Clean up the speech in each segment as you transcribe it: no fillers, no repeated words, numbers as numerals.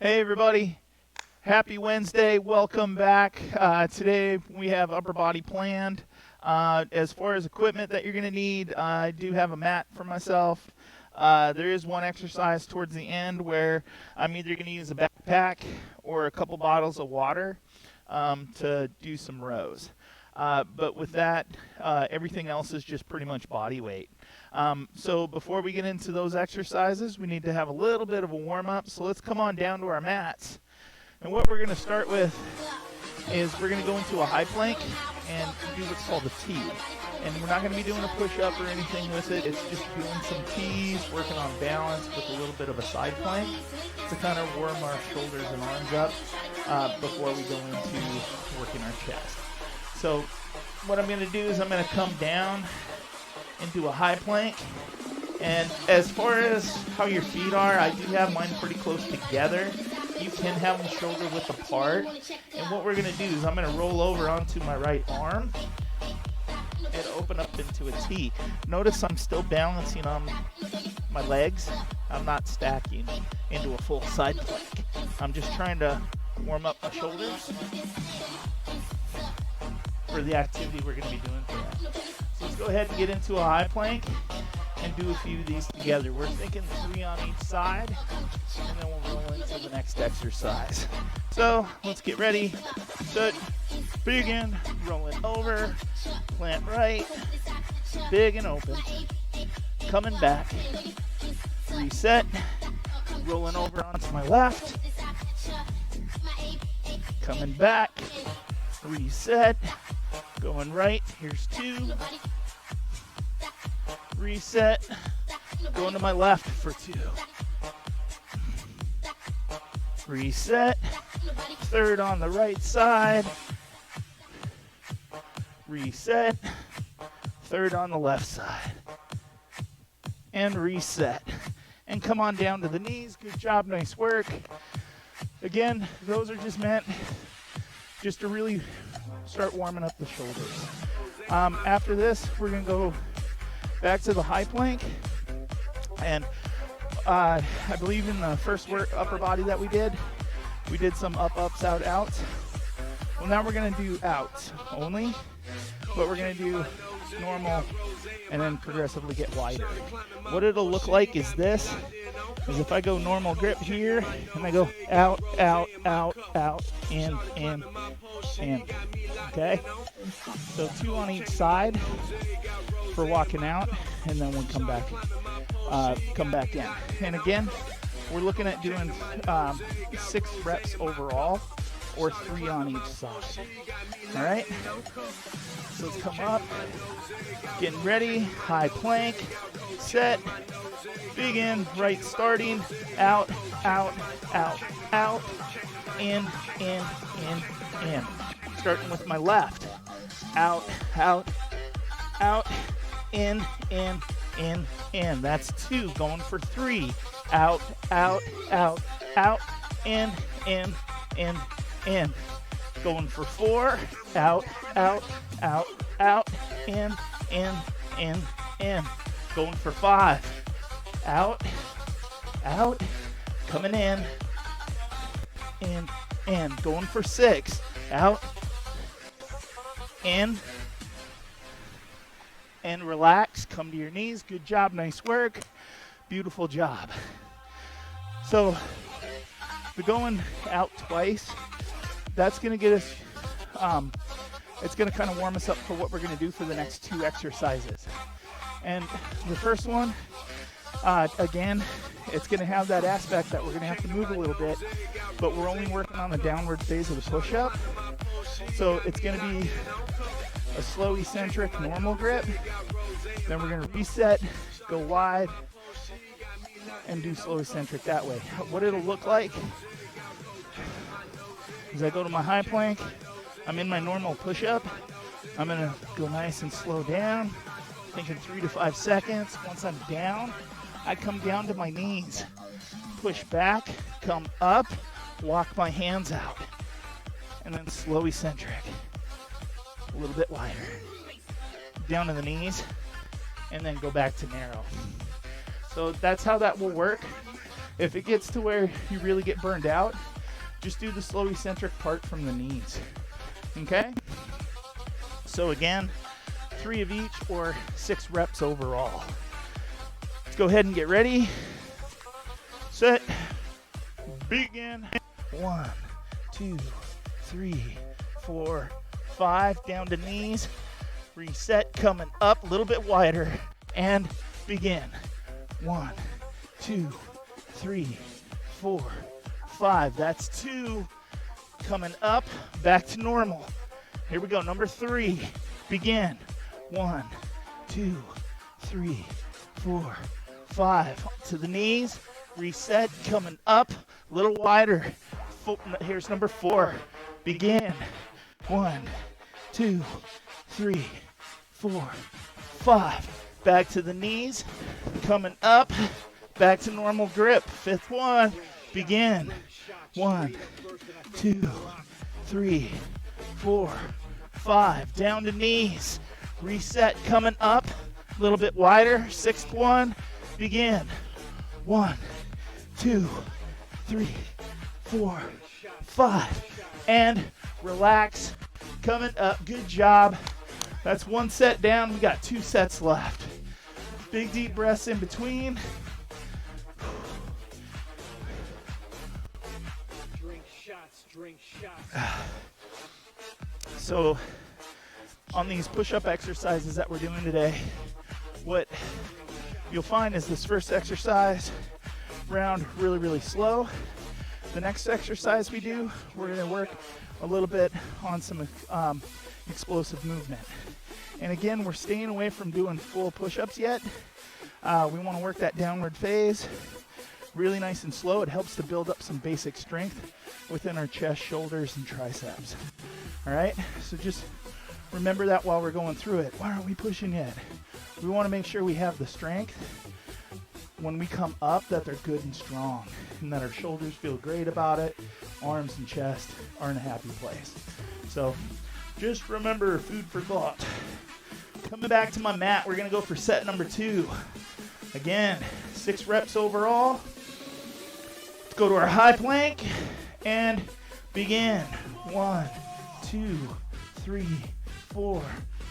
Hey everybody, happy Wednesday, welcome back. Today we have upper body planned. As far as equipment that you're going to need, I do have a mat for myself. There is one exercise towards the end where I'm either going to use a backpack or a couple bottles of water to do some rows. But with that, everything else is just pretty much body weight. So before we get into those exercises, we need to have a little bit of a warm-up. So let's come on down to our mats. And what we're going to start with is we're going to go into a high plank and do what's called a T. And we're not going to be doing a push-up or anything with it. It's just doing some T's, working on balance with a little bit of a side plank to kind of warm our shoulders and arms up before we go into working our chest. So what I'm going to do is I'm going to come down and do a high plank. And as far as how your feet are, I do have mine pretty close together. You can have them shoulder width apart. And what we're going to do is I'm going to roll over onto my right arm and open up into a T. Notice I'm still balancing on my legs. I'm not stacking into a full side plank. I'm just trying to warm up my shoulders for the activity we're going to be doing for that. So let's go ahead and get into a high plank and do a few of these together. We're thinking 3 on each side, and then we'll roll into the next exercise. So let's get ready. Set, begin, rolling over, plant right, big and open, coming back, reset, rolling over onto my left, coming back, reset, going right, here's 2, reset, going to my left for 2, reset, third on the right side, reset, third on the left side, and reset. And come on down to the knees. Good job, nice work. Again, those are just meant just to really start warming up the shoulders. After this, we're going to go back to the high plank. And I believe in the first upper body that we did some ups, out, outs. Well, now we're going to do outs only, but we're going to do normal and then progressively get wider. What it'll look like is this, is if I go normal grip here and I go out, out, out, out, in, okay? So 2 on each side for walking out, and then we'll come back in. And again, we're looking at doing 6 reps overall, or 3 on each side. All right? So let's come up, getting ready, high plank, set, begin, right starting, out, out, out, out, in, starting with my left, out, out, out, in, that's 2, going for 3, out, out, out, out, in, going for 4, out, out, out, out, in, going for 5, out, out, coming in, going for 6, out, in, and relax, come to your knees. Good job, nice work, beautiful job. So the going out twice, that's going to get us, it's going to kind of warm us up for what we're going to do for the next 2 exercises. And the first one, again, it's going to have that aspect that we're going to have to move a little bit, but we're only working on the downward phase of the push-up. So it's going to be a slow eccentric normal grip. Then we're going to reset, go wide, and do slow eccentric that way. What it'll look like is I go to my high plank, I'm in my normal push-up, I'm going to go nice and slow down, thinking 3 to 5 seconds. Once I'm down, I come down to my knees, push back, come up, walk my hands out, and then slow eccentric, a little bit wider, down to the knees, and then go back to narrow. So that's how that will work. If it gets to where you really get burned out, just do the slow eccentric part from the knees. Okay? So again, 3 of each or 6 reps overall. Let's go ahead and get ready. Set. Begin. 1, 2, 3, 4, 5. Down to knees. Reset. Coming up a little bit wider. And begin. 1, 2, 3, 4, 5. That's 2. Coming up. Back to normal. Here we go. Number 3. Begin. 1, 2, 3, 4, 5. To the knees. Reset. Coming up. A little wider. Here's number 4. Begin. 1, 2, 3, 4, 5. Back to the knees. Coming up. Back to normal grip. 5th one. Begin. 1, 2, 3, 4, 5. Down to knees. Reset. Coming up. A little bit wider. 6th one. Begin. 1, 2, 3, 4, 5. And relax. Coming up. Good job. That's 1 set down. We got 2 sets left. Big deep breaths in between. Drink shots. So on these push-up exercises that we're doing today, what you'll find is this first exercise round really slow. The next exercise we do, we're going to work a little bit on some explosive movement. And again, we're staying away from doing full push-ups yet. We want to work that downward phase really nice and slow. It helps to build up some basic strength within our chest, shoulders, and triceps. All right, so just remember that while we're going through it. Why aren't we pushing yet? We want to make sure we have the strength when we come up, that they're good and strong, and that our shoulders feel great about it, arms and chest are in a happy place. So just remember, food for thought. Coming back to my mat, we're going to go for set number 2. Again, 6 reps overall. Let's go to our high plank and begin. 1, 2, 3, 4,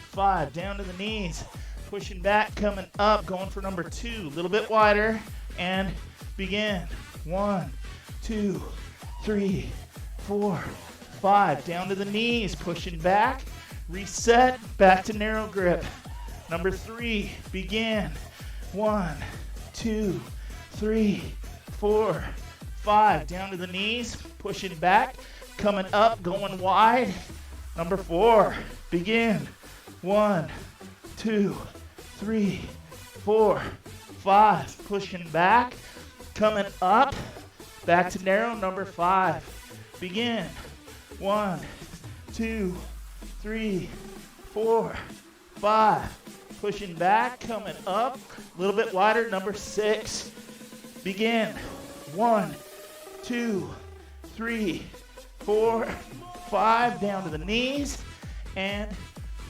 5. Down to the knees. Pushing back, coming up, going for number 2. A little bit wider and begin. 1, 2, 3, 4, 5. Down to the knees. Pushing back. Reset. Back to narrow grip. Number 3. Begin. 1, 2, 3, 4, 5. Down to the knees. Pushing back. Coming up. Going wide. Number 4. Begin. 1, 2, 3, 4, 5. Pushing back. Coming up. Back to narrow. Number 5. Begin. 1, 2, 3, 4, 5. Pushing back, coming up, a little bit wider. Number 6. Begin. 1, 2, 3, 4, 5. Down to the knees and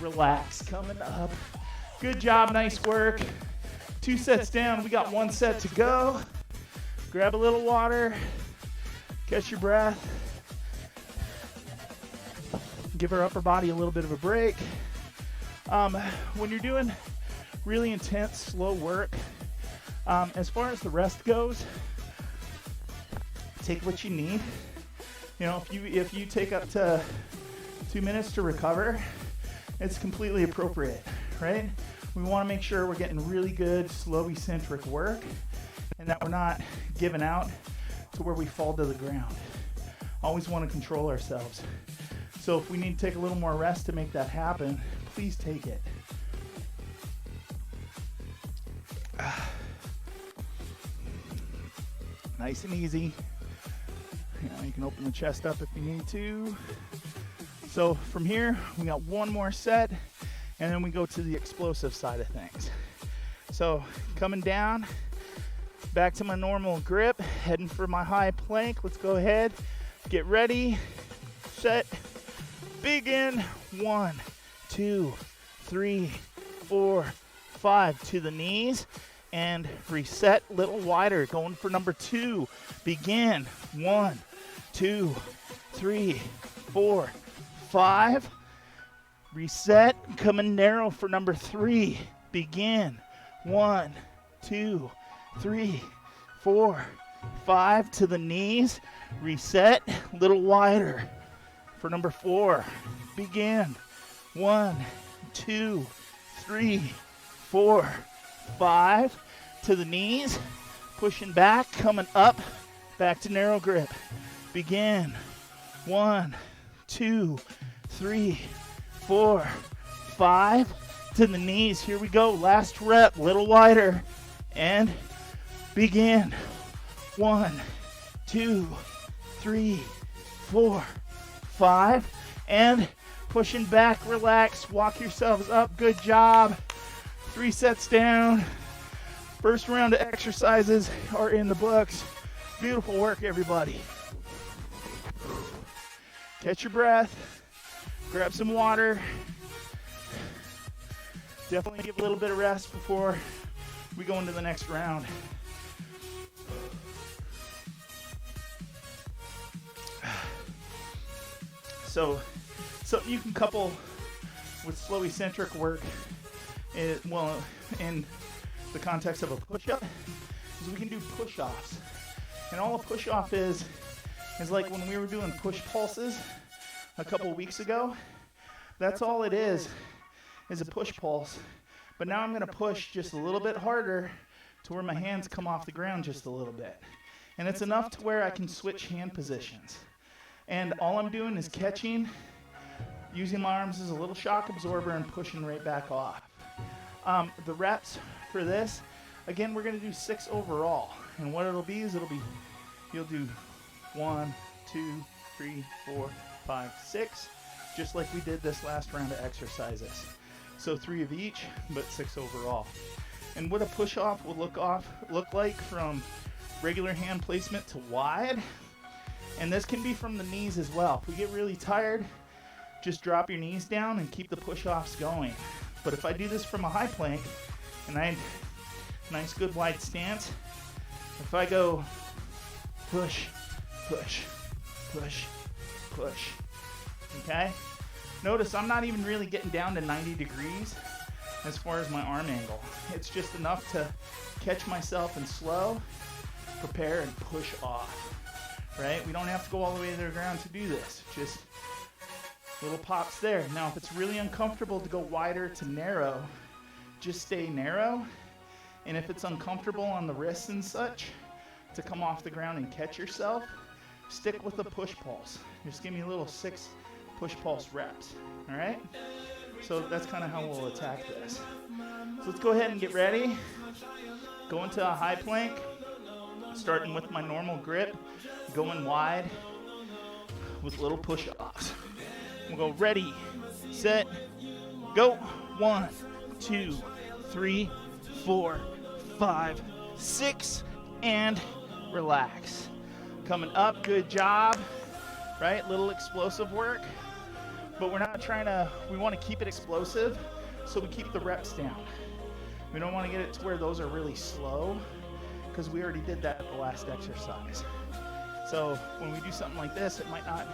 relax. Coming up. Good job, nice work. 2 sets down. We got 1 set to go. Grab a little water. Catch your breath. Give our upper body a little bit of a break. When you're doing really intense, slow work, as far as the rest goes, take what you need. You know, if you take up to 2 minutes to recover, it's completely appropriate, right? We want to make sure we're getting really good, slow, eccentric work, and that we're not giving out to where we fall to the ground. Always want to control ourselves. So if we need to take a little more rest to make that happen, please take it. Nice and easy. You can open the chest up if you need to. So from here, we got 1 more set, and then we go to the explosive side of things. So coming down, back to my normal grip, heading for my high plank. Let's go ahead, get ready, set, begin. 1, 2, 3, 4, 5. To the knees and reset, little wider. Going for number 2. Begin. 1, 2, 3, 4, 5. Reset, coming narrow for number 3. Begin. 1, 2, 3, 4, 5 to the knees. Reset, little wider for number 4. Begin. 1, 2, 3, 4, 5 to the knees. Pushing back, coming up, back to narrow grip. Begin. 1, 2, 3, 4, 5 to the knees. Here we go. Last rep, little wider, and begin. 1, 2, 3, 4, 5, and pushing back, relax, walk yourselves up. Good job. 3 sets down. First round of exercises are in the books. Beautiful work, everybody. Catch your breath. Grab some water. Definitely give a little bit of rest before we go into the next round. So, something you can couple with slow eccentric work, in the context of a push-up, is we can do push-offs. And all a push-off is like when we were doing push pulses a couple weeks ago. That's all it is a push pulse. But now I'm going to push just a little bit harder to where my hands come off the ground just a little bit. And it's enough to where I can switch hand positions. And all I'm doing is catching, using my arms as a little shock absorber and pushing right back off. The reps for this, again, we're going to do 6 overall. And what it'll be is you'll do 1, 2, 3, 4, 5, 6, just like we did this last round of exercises. So 3 of each, but 6 overall. And what a push-off will look like from regular hand placement to wide. And this can be from the knees as well. If we get really tired, just drop your knees down and keep the push-offs going. But if I do this from a high plank, and nice good wide stance, if I go push, push, push, push, okay? Notice I'm not even really getting down to 90 degrees as far as my arm angle. It's just enough to catch myself and slow, prepare, and push off, right? We don't have to go all the way to the ground to do this. Just little pops there. Now, if it's really uncomfortable to go wider to narrow, just stay narrow. And if it's uncomfortable on the wrists and such to come off the ground and catch yourself, stick with the push pulse. Just give me a little 6 push pulse reps, all right? So that's kind of how we'll attack this. So let's go ahead and get ready. Go into a high plank, starting with my normal grip, going wide with little push-offs. We'll go ready, set, go. 1, 2, 3, 4, 5, 6, and relax. Coming up, good job, right? Little explosive work, but we're not trying to, we want to keep it explosive, so we keep the reps down. We don't want to get it to where those are really slow, because we already did that at the last exercise. So when we do something like this, it might not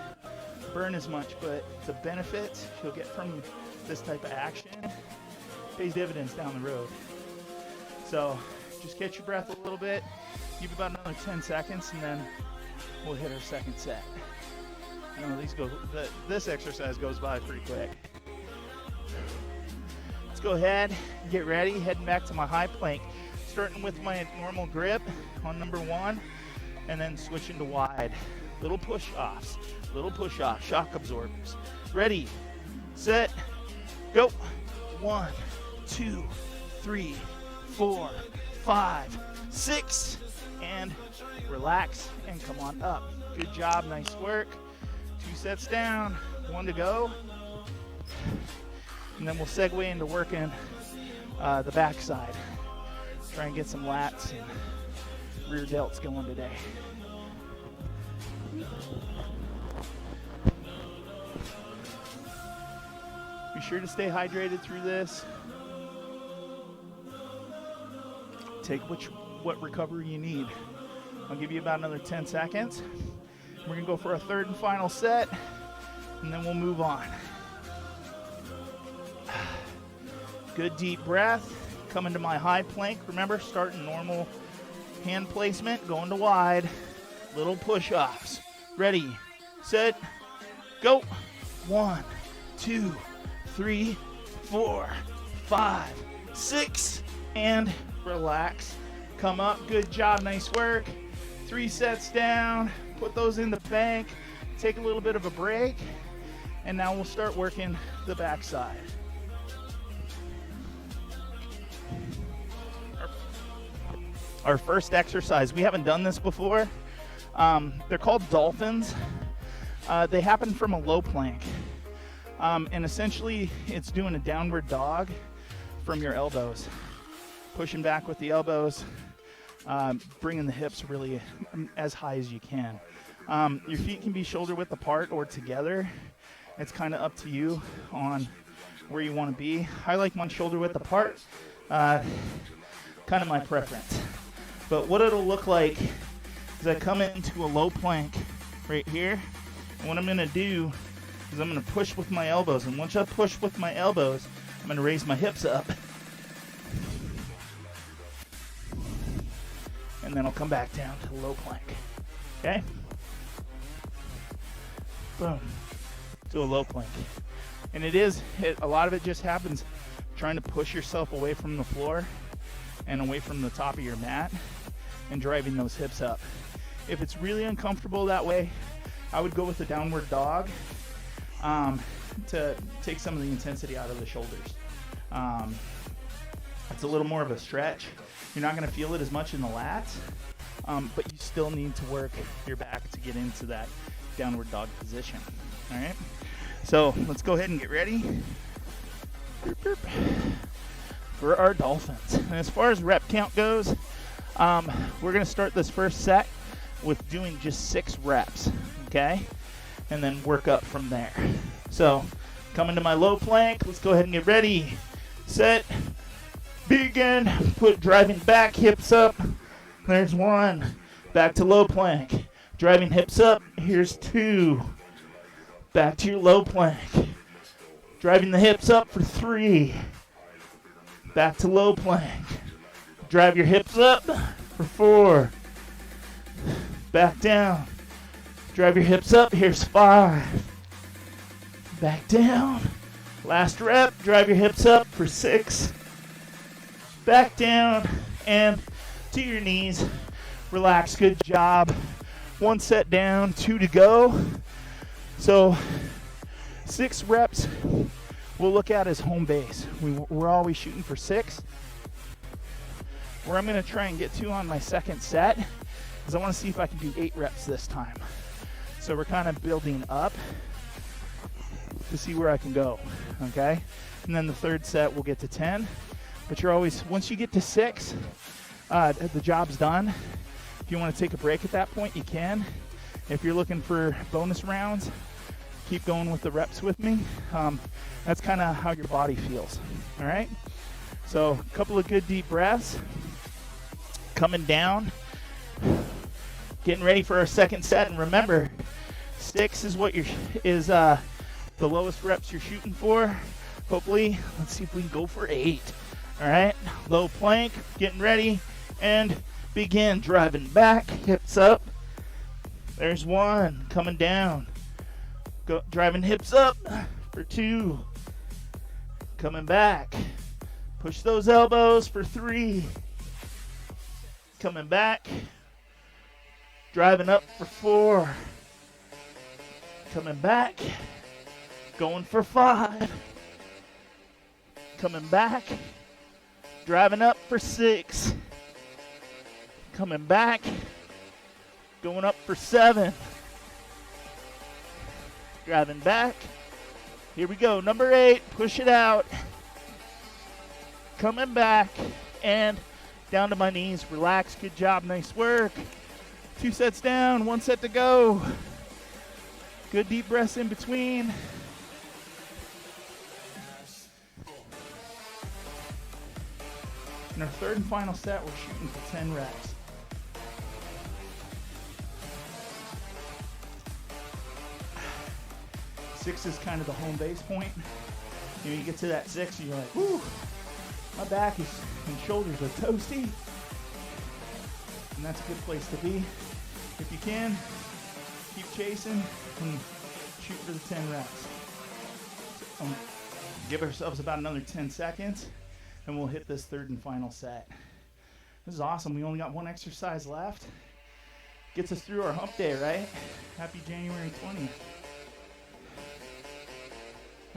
burn as much, but the benefits you'll get from this type of action pays dividends down the road. So just catch your breath a little bit, give about another 10 seconds, and then we'll hit our second set. You know, this exercise goes by pretty quick. Let's go ahead, get ready, heading back to my high plank, starting with my normal grip on number 1, and then switching to wide. Little push-offs, shock absorbers. Ready, set, go. 1, 2, 3, 4, 5, 6, and relax and come on up. Good job, nice work. 2 sets down, 1 to go. And then we'll segue into working the backside. Try and get some lats and rear delts going today. Be sure to stay hydrated through this. Take what recovery you need. I'll give you about another 10 seconds. We're going to go for a third and final set, and then we'll move on. Good deep breath. Come into my high plank. Remember, starting normal hand placement, going to wide. Little push-ups. Ready, set, go. 1, 2, 3, 4, 5, 6, and relax. Come up, good job, nice work. 3 sets down, put those in the bank, take a little bit of a break, and now we'll start working the backside. Our first exercise, we haven't done this before. They're called Dolphins. They happen from a low plank. And essentially, it's doing a downward dog from your elbows. Pushing back with the elbows, bringing the hips really as high as you can. Your feet can be shoulder width apart or together. It's kind of up to you on where you want to be. I like mine shoulder width apart, kind of my preference. But what it'll look like is I come into a low plank right here. And what I'm going to do is I'm going to push with my elbows. And once I push with my elbows, I'm going to raise my hips up. And then I'll come back down to the low plank. Okay? Boom. To a low plank. And a lot of it just happens trying to push yourself away from the floor and away from the top of your mat and driving those hips up. If it's really uncomfortable that way, I would go with the downward dog to take some of the intensity out of the shoulders. It's a little more of a stretch. You're not going to feel it as much in the lats, but you still need to work your back to get into that downward dog position. All right? So let's go ahead and get ready for our Dolphins. And as far as rep count goes, we're going to start this first set with doing just 6 reps, okay? And then work up from there. So, come into my low plank. Let's go ahead and get ready. Set. Begin. Driving back, hips up. There's 1. Back to low plank. Driving hips up. Here's 2. Back to your low plank. Driving the hips up for 3. Back to low plank. Drive your hips up for 4. Back down. Drive your hips up. Here's 5. Back down. Last rep. Drive your hips up for 6. Back down and to your knees. Relax. Good job. 1 set down. 2 to go. So 6 reps we'll look at as home base. We're always shooting for 6. Where I'm going to try and get to on my second set is I want to see if I can do 8 reps this time. So we're kind of building up to see where I can go, okay? And then the third set we'll get to 10. But you're always, once you get to 6, the job's done. If you want to take a break at that point, you can. If you're looking for bonus rounds, keep going with the reps with me. That's kind of how your body feels, all right? So a couple of good deep breaths. Coming down. Getting ready for our second set. And remember, 6 is what the lowest reps you're shooting for. Hopefully, let's see if we can go for 8. All right, low plank, getting ready, and begin driving back, hips up. There's 1, coming down. Go, driving hips up for 2. Coming back. Push those elbows for 3. Coming back. Driving up for 4. Coming back. Going for 5. Coming back. Driving up for 6. Coming back. Going up for 7. Driving back. Here we go. Number 8. Push it out. Coming back. And down to my knees. Relax. Good job. Nice work. 2 sets down. 1 set to go. Good deep breaths in between. In our third and final set, we're shooting for 10 reps. Six is kind of the home base point. You know, you get to that 6 and you're like, whoo, my back and shoulders are toasty. And that's a good place to be. If you can, keep chasing and shoot for the 10 reps. Give ourselves about another 10 seconds and we'll hit this third and final set. This is awesome. We only got one exercise left. Gets us through our hump day, right? Happy January 20th.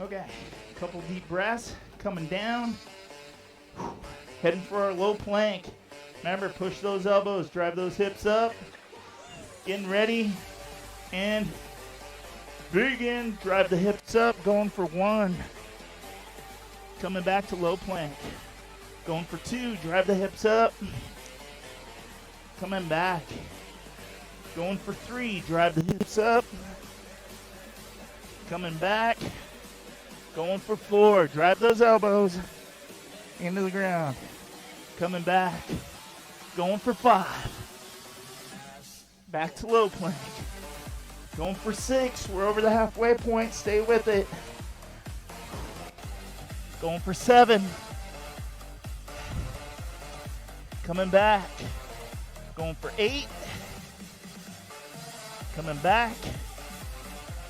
Okay, a couple deep breaths, coming down. Heading for our low plank. Remember, push those elbows, drive those hips up. Getting ready, and begin. Drive the hips up, going for 1. Coming back to low plank. Going for 2, drive the hips up. Coming back. Going for 3, drive the hips up. Coming back. Going for 4, drive those elbows into the ground. Coming back. Going for 5. Back to low plank. Going for 6, we're over the halfway point, stay with it. Going for 7. Coming back. Going for 8. Coming back.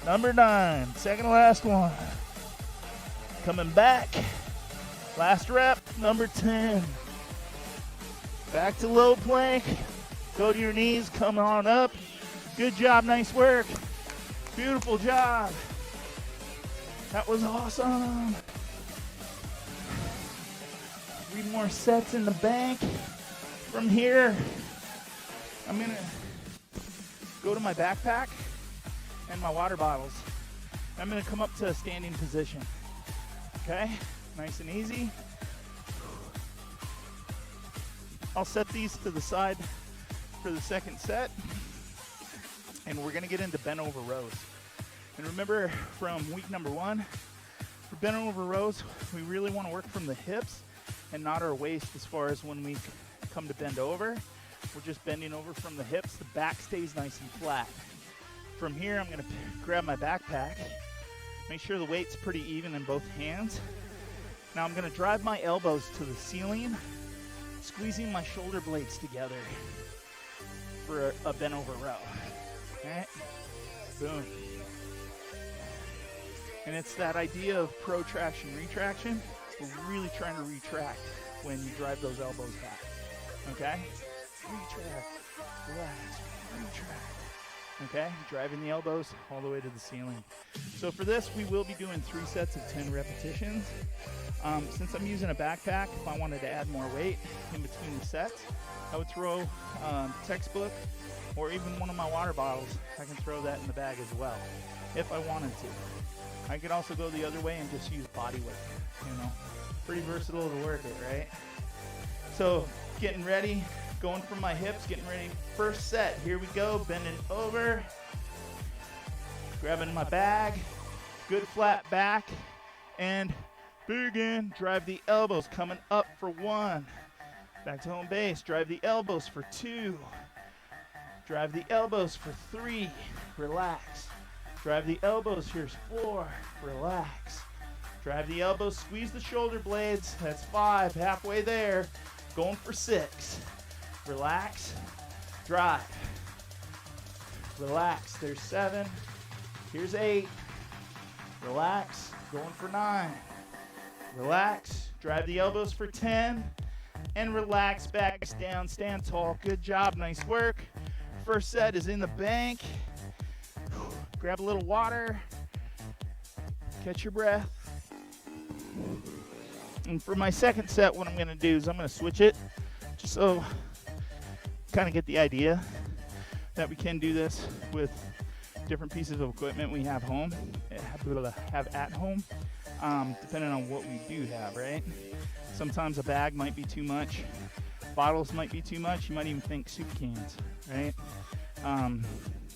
Number 9, second to last one. Coming back. Last rep, number 10. Back to low plank. Go to your knees, come on up. Good job, nice work. Beautiful job. That was awesome. 3 more sets in the bank. From here, I'm gonna go to my backpack and my water bottles. I'm gonna come up to a standing position. Okay, nice and easy. I'll set these to the side for the second set. And we're gonna get into bent over rows. And remember from week number 1, for bent over rows, we really wanna work from the hips and not our waist as far as when we come to bend over. We're just bending over from the hips. The back stays nice and flat. From here, I'm gonna grab my backpack. Make sure the weight's pretty even in both hands. Now I'm gonna drive my elbows to the ceiling, squeezing my shoulder blades together for a bent over row. Okay, boom. And it's that idea of protraction, retraction. We're really trying to retract when you drive those elbows back. Okay? Retract, relax, retract. Okay, driving the elbows all the way to the ceiling. So for this, we will be doing 3 sets of 10 repetitions. Since I'm using a backpack, if I wanted to add more weight in between the sets, I would throw textbook or even one of my water bottles. I can throw that in the bag as well, if I wanted to. I could also go the other way and just use body weight, you know. Pretty versatile to work it, right? So, getting ready. Going from my hips, getting ready. First set, here we go, bending over. Grabbing my bag, good flat back, and begin. Drive the elbows, coming up for 1. Back to home base, drive the elbows for 2. Drive the elbows for 3, relax. Drive the elbows, here's 4, relax. Drive the elbows, squeeze the shoulder blades, that's 5, halfway there. Going for 6. Relax, drive, relax, there's 7, here's 8, relax, going for 9, relax, drive the elbows for 10, and relax, backs down, stand tall, good job, nice work. First set is in the bank. Grab a little water, catch your breath. And for my second set, what I'm gonna do is I'm gonna switch it, just so kind of get the idea that we can do this with different pieces of equipment we have at home, depending on what we do have, right? Sometimes a bag might be too much, bottles might be too much, you might even think soup cans, right?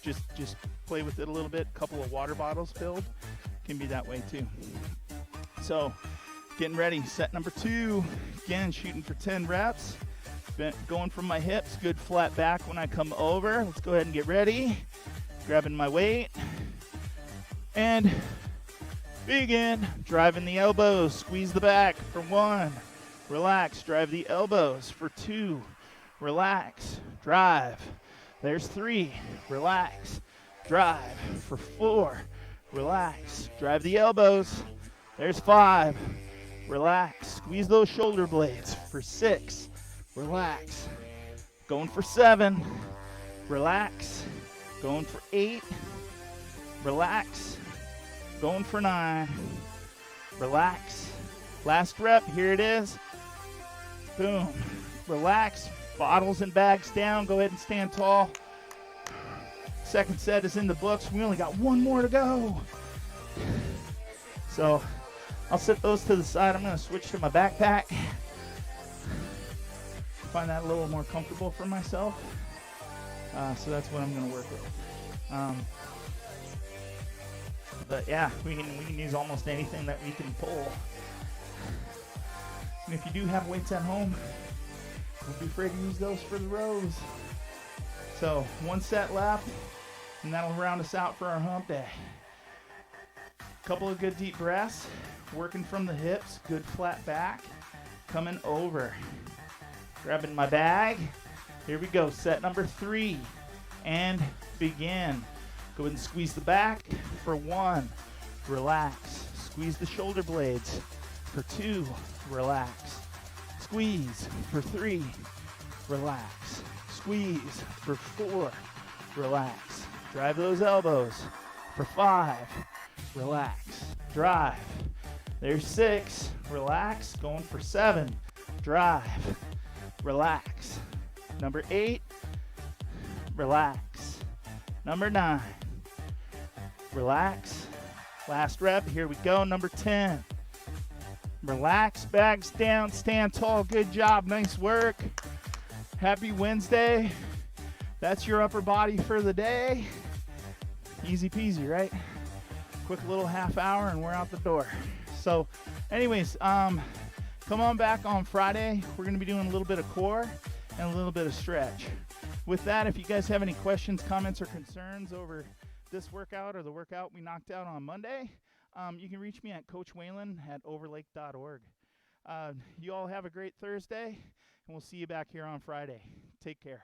Just play with it a little bit. A couple of water bottles filled can be that way too. So getting ready, set number 2, Again, shooting for 10 reps. Going from my hips, good flat back when I come over. Let's go ahead and get ready. Grabbing my weight. And begin. Driving the elbows, squeeze the back for 1. Relax, drive the elbows for 2. Relax, drive. There's 3. Relax, drive for 4. Relax, drive the elbows. There's 5. Relax, squeeze those shoulder blades for 6. Relax. Going for 7. Relax. Going for 8. Relax. Going for 9. Relax. Last rep, here it is. Boom. Relax. Bottles and bags down. Go ahead and stand tall. Second set is in the books. We only got 1 more to go. So I'll set those to the side. I'm going to switch to my backpack. Find that a little more comfortable for myself. So that's what I'm going to work with. But yeah, we can use almost anything that we can pull. And if you do have weights at home, don't be afraid to use those for the rows. So 1 set left, and that'll round us out for our hump day. Couple of good deep breaths, working from the hips, good flat back, coming over. Grabbing my bag. Here we go. Set number 3. And begin. Go ahead and squeeze the back for 1. Relax. Squeeze the shoulder blades for 2. Relax. Squeeze for 3. Relax. Squeeze for 4. Relax. Drive those elbows for 5. Relax. Drive. There's 6. Relax. Going for 7. Drive. Relax. Number 8, relax. Number 9, relax. Last rep, here we go. Number 10, relax, bags down, stand tall. Good job, nice work. Happy Wednesday. That's your upper body for the day. Easy peasy, right? Quick little half hour and we're out the door. So anyways, come on back on Friday. We're going to be doing a little bit of core and a little bit of stretch. With that, if you guys have any questions, comments, or concerns over this workout or the workout we knocked out on Monday, you can reach me at coachwhalen@overlake.org. You all have a great Thursday, and we'll see you back here on Friday. Take care.